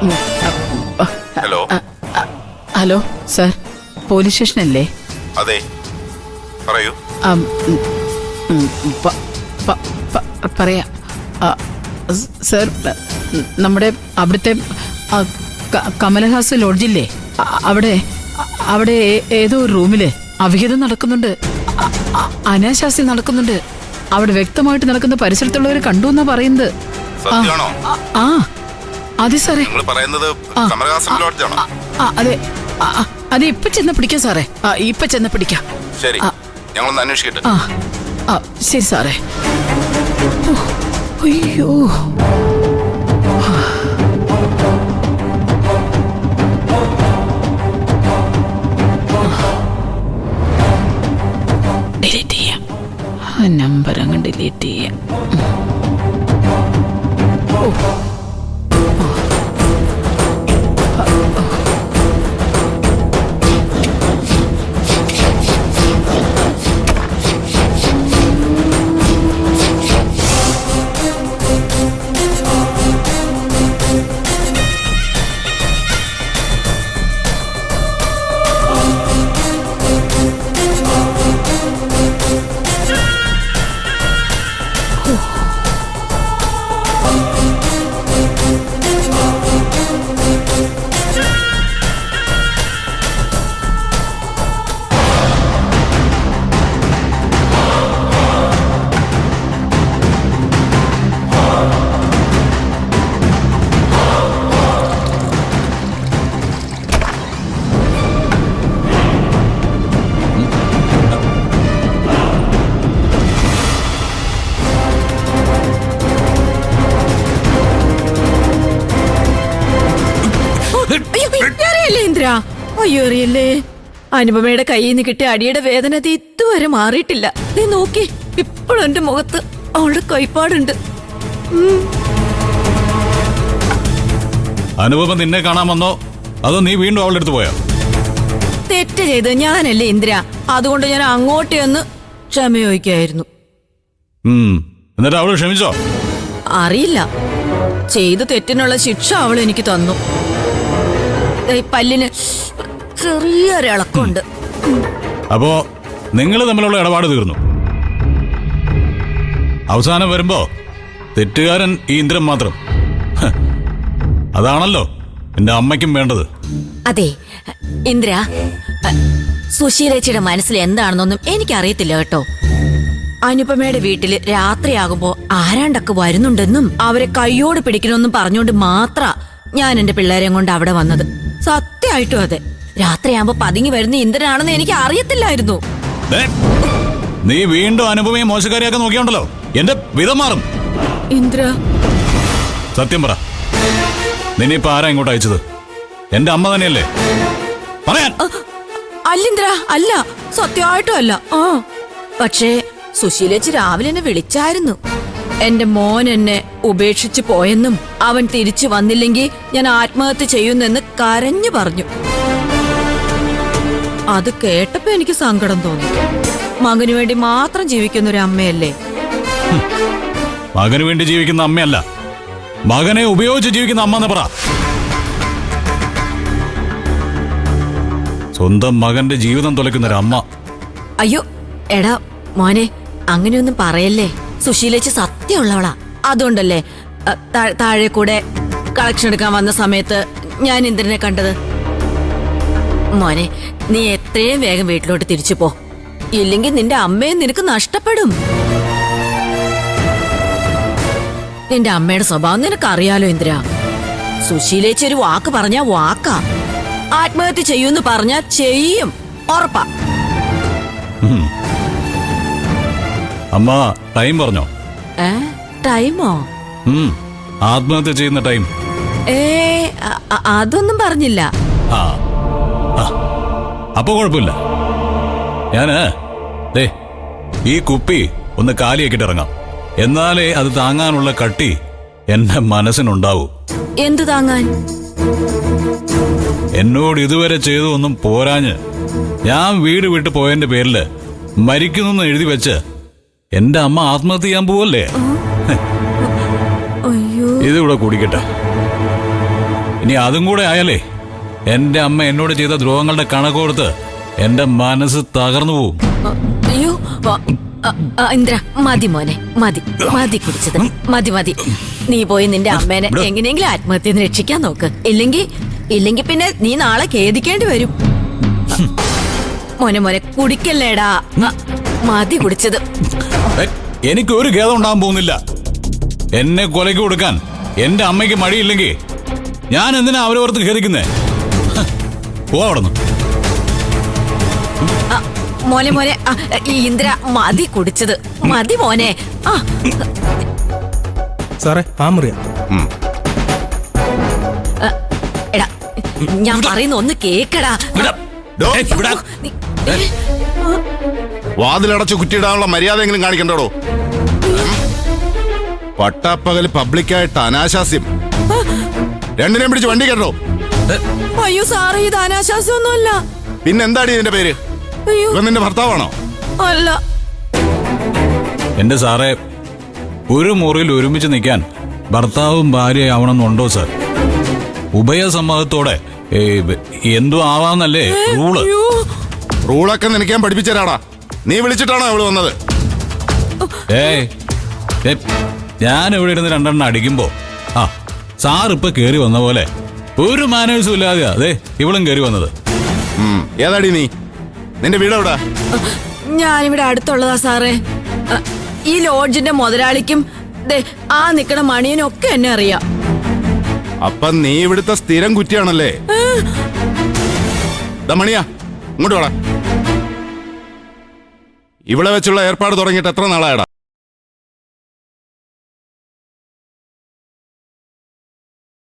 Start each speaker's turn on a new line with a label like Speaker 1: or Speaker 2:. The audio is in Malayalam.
Speaker 1: ഹലോ
Speaker 2: ഹലോ സർ, പോലീസ് സ്റ്റേഷനല്ലേ?
Speaker 1: അതെ, പറയൂ.
Speaker 2: പറയാം സർ. നമ്മുടെ അവിടുത്തെ കമലഹാസ് ലോഡ്ജില്ലേ, അവിടെ ഏതോ ഒരു റൂമില് അവിഹിതം നടക്കുന്നുണ്ട്, അനാശാസ്യം നടക്കുന്നുണ്ട്. അവിടെ വ്യക്തമായിട്ട് നടക്കുന്ന പരിസരത്തുള്ളവർ കണ്ടു എന്നാ പറയുന്നത്.
Speaker 1: സത്യമാണോ?
Speaker 2: ആ അതെ സാറേ.
Speaker 1: നിങ്ങൾ പറയുന്നത് കമലഹാസൻ ലോഡ്ജാണോ?
Speaker 2: അതെ അതെ, ഇപ്പൊ ചെന്ന് പിടിക്കാം സാറേ, ഇപ്പൊ ചെന്ന് പിടിക്കാം.
Speaker 1: ശരി, ഞങ്ങളൊന്ന് അന്വേഷിക്കട്ടെ.
Speaker 2: ശരി സാറേ. അയ്യോ, ഡിലീറ്റ് ചെയ്യാം, നമ്പർ അങ്ങ് ഡിലീറ്റ് ചെയ്യാം.
Speaker 3: അയ്യോ, അറിയല്ലേ, അനുപമയുടെ കയ്യിൽ നിന്ന് കിട്ടിയ അടിയുടെ വേദന അത് ഇതുവരെ മാറിയിട്ടില്ല. നീ നോക്കി, ഇപ്പോഴും എന്റെ മുഖത്ത് അവളുടെ കൈപ്പാടുണ്ട്.
Speaker 4: അനുപമ നിന്നെ കാണാൻ വന്നോ അതോ നീ വീണ്ടും അവളുടെ അടുത്ത് പോയോ?
Speaker 3: തെറ്റ് ചെയ്ത് ഞാനല്ലേ ഇന്ദ്ര, അതുകൊണ്ട് ഞാൻ അങ്ങോട്ടേ ഒന്ന് ക്ഷമ ചോദിക്കായിരുന്നു.
Speaker 4: എന്നിട്ട് അവള് ക്ഷമിച്ചോ?
Speaker 3: അറിയില്ല, ചെയ്ത തെറ്റിനുള്ള ശിക്ഷ അവൾ എനിക്ക് തന്നു. പല്ലിന് ചെറിയൊരിളക്കമുണ്ട്.
Speaker 4: അപ്പോ നിങ്ങൾ തമ്മിലുള്ള ഇടപാട് തീർന്നു. അവസാനം വരുമ്പോ തെറ്റുകാരൻ ഈ ഇന്ദ്രൻ മാത്രം. അതാണല്ലോ എന്റെ അമ്മയ്ക്കും വേണ്ടത്.
Speaker 3: അതെ ഇന്ദ്ര, സുശീലേച്ചിയുടെ മനസ്സിൽ എന്താണെന്നൊന്നും എനിക്കറിയത്തില്ല കേട്ടോ. അനുപമയുടെ വീട്ടില് രാത്രിയാകുമ്പോ ആരാണ്ടൊക്കെ വരുന്നുണ്ടെന്നും അവരെ കയ്യോട് പിടിക്കണമെന്നും പറഞ്ഞുകൊണ്ട് മാത്ര ഞാൻ എന്റെ പിള്ളേരെയും കൊണ്ട് അവിടെ വന്നത്. സത്യമായിട്ടും അതെ, രാത്രിയാകുമ്പോ പതുങ്ങി വരുന്ന ഇന്ദ്രനാണെന്ന് എനിക്ക് അറിയത്തില്ലായിരുന്നു.
Speaker 4: നീ വീണ്ടും അനുപമയെ മോശക്കാരിയാക്കാൻ നോക്കിയോണ്ടല്ലോ, എന്റെ വിധം മാറും.
Speaker 3: ഇന്ദ്ര,
Speaker 4: സത്യം പറ, നിന്നിപ്പോ ആരാ ഇങ്ങോട്ട് അയച്ചത്? എന്റെ അമ്മ തന്നെയല്ലേ? പറയാൻ.
Speaker 3: അല്ലിന്ദ്ര, അല്ല, സത്യമായിട്ടും അല്ല. പക്ഷേ സുശീലേച്ചി രാവിലെ എന്നെ വിളിച്ചായിരുന്നു. എന്റെ മോൻ എന്നെ ഉപേക്ഷിച്ചു പോയെന്നും അവൻ തിരിച്ചു വന്നില്ലെങ്കിൽ ഞാൻ ആത്മഹത്യ ചെയ്യുന്നെന്ന് കരഞ്ഞു പറഞ്ഞു. അത് കേട്ടപ്പോ എനിക്ക് സങ്കടം തോന്നി. മകനു വേണ്ടി മാത്രം ജീവിക്കുന്ന ഒരു അമ്മയല്ലേ?
Speaker 4: മകന് വേണ്ടി ജീവിക്കുന്ന അമ്മയല്ല, മകനെ ഉപയോഗിച്ച് ജീവിക്കുന്ന അമ്മ എന്ന് പറ. സ്വന്തം മകന്റെ ജീവിതം തുലയ്ക്കുന്ന ഒരു അമ്മ.
Speaker 3: അയ്യോ എടാ മോനെ, അങ്ങനെയൊന്നും പറയല്ലേ. സുശീലേച്ചി സത്യമുള്ളവളാ. അതുകൊണ്ടല്ലേ താഴെ കൂടെ കളക്ഷൻ എടുക്കാൻ വന്ന സമയത്ത് ഞാൻ ഇന്ദ്രനെ കണ്ടത്. മോനെ, നീ എത്രയും വേഗം വീട്ടിലോട്ട് തിരിച്ചു പോ, ഇല്ലെങ്കിൽ നിന്റെ അമ്മയെ നിനക്ക് നഷ്ടപ്പെടും. നിന്റെ അമ്മയുടെ സ്വഭാവം നിനക്കറിയാലോ ഇന്ദ്ര. സുശീലേച്ചി ഒരു വാക്ക് പറഞ്ഞാ വാക്കാ, ആത്മഹത്യ ചെയ്യൂന്ന് പറഞ്ഞാ ചെയ്യും, ഉറപ്പാ.
Speaker 4: അമ്മ ടൈം പറഞ്ഞോ?
Speaker 3: ടൈമോ?
Speaker 4: ആത്മഹത്യ ചെയ്യുന്ന ടൈം.
Speaker 3: അതൊന്നും പറഞ്ഞില്ല.
Speaker 4: അപ്പൊ കുഴപ്പമില്ല. ഞാന് ഈ കുപ്പി ഒന്ന് കാലിയാക്കിട്ട് ഇറങ്ങാം. എന്നാലേ അത് താങ്ങാനുള്ള കട്ടി എന്റെ മനസ്സിനുണ്ടാവൂ.
Speaker 3: എന്തു താങ്ങാൻ?
Speaker 4: എന്നോട് ഇതുവരെ ചെയ്തൊന്നും പോരാഞ്ഞ് ഞാൻ വീട് വിട്ട് പോയതിന്റെ പേരില് മരിക്കുന്നു എഴുതി വെച്ച് എന്റെ അമ്മ ആത്മഹത്യ ചെയ്യാൻ പോവല്ലേ? ഇതിവിടെ കുടിക്കട്ടെ. ഇനി അതും കൂടെ ആയാലേ എന്റെ അമ്മ എന്നോട് ചെയ്ത ദ്രോഹങ്ങളുടെ കണക്കോർത്ത് എന്റെ മനസ്സ് തകർന്നു പോവും.
Speaker 3: അയ്യോ ഇന്ദ്ര, മതി മോനെ, മതി മതി കുടിച്ചത്, മതി മതി. നീ പോയി നിന്റെ അമ്മേനെ എങ്ങനെയെങ്കിലും ആത്മഹത്യ രക്ഷിക്കാൻ നോക്ക്. ഇല്ലെങ്കിൽ പിന്നെ നീ നാളെ ഖേദിക്കേണ്ടി വരും. മോനെ മോനെ കുടിക്കല്ലേടാ, മതി കുടിച്ചത്.
Speaker 4: എനിക്ക് ഒരു ഖേദം ഉണ്ടാകാൻ പോകുന്നില്ല. എന്നെ കൊലയ്ക്ക് കൊടുക്കാൻ എന്റെ അമ്മയ്ക്ക് മടിയില്ലെങ്കിൽ ഞാൻ എന്തിനാ അവരോർത്ത് ഖേദിക്കുന്നേ? പോവാടുന്നു.
Speaker 3: മോനെ മോനെ ഇന്ദ്ര, മതി കുടിച്ചത്, മതി മോനെ.
Speaker 5: സാറേ ആ മുറിയാ.
Speaker 3: എടാ ഞാൻ പറയുന്ന ഒന്ന് കേക്കടാ.
Speaker 1: വാതിലടച്ച് കുറ്റിയിടാനുള്ള മര്യാദയെങ്കിലും കാണിക്കണ്ടോ? പട്ടാപ്പകൽ പബ്ലിക്കായിട്ട് അനാശാസ്യം. രണ്ടിനെയും പിടിച്ച് വണ്ടി കേട്ടോ.
Speaker 3: അയ്യോ സാറേ, ഇത് അനാശാസ്യമൊന്നുമല്ല.
Speaker 1: പിന്നെന്താടി ഇതിന്റെ പേര്? ഇവൻ നിന്റെ ഭർത്താവാണോ?
Speaker 3: അല്ല.
Speaker 4: എന്റെ സാറേ, ഒരു മുറിയിൽ ഒരുമിച്ച് നിൽക്കാൻ ഭർത്താവും ഭാര്യയാവണമെന്നുണ്ടോ സാർ? ഉഭയസമ്മതത്തോടെ എന്തോ ആവാന്നല്ലേ റൂള്?
Speaker 1: റൂളൊക്കെ നിനക്കാൻ പഠിപ്പിച്ചരാടാ. നീ വിളിച്ചിട്ടാണോ അവള് വന്നത്?
Speaker 4: ഞാൻ ഇവിടെ ഇരുന്ന് രണ്ടെണ്ണം അടിക്കുമ്പോ സാർ ഇപ്പൊ കേറി വന്ന പോലെ ഒരു മാനേഴ്സും ഇല്ലാതെയാ അതെ ഇവളും കേറി വന്നത്.
Speaker 1: ഏതാടി നീ? നിന്റെ വീട് എവിടാ?
Speaker 3: ഞാനിവിടെ അടുത്തുള്ളതാ സാറേ. ഈ ലോഡ്ജിന്റെ മുതലാളിക്കും ആ നിക്കണ മണിയനും ഒക്കെ എന്നെ അറിയാം.
Speaker 1: അപ്പൊ നീ ഇവിടുത്തെ സ്ഥിരം കുറ്റിയാണല്ലേ? മണിയാ, ഇങ്ങോട്ട് വേടാ. ഇവിടെ വെച്ചുള്ള ഏർപ്പാട് തുടങ്ങിയിട്ട് എത്ര നാളായടാ?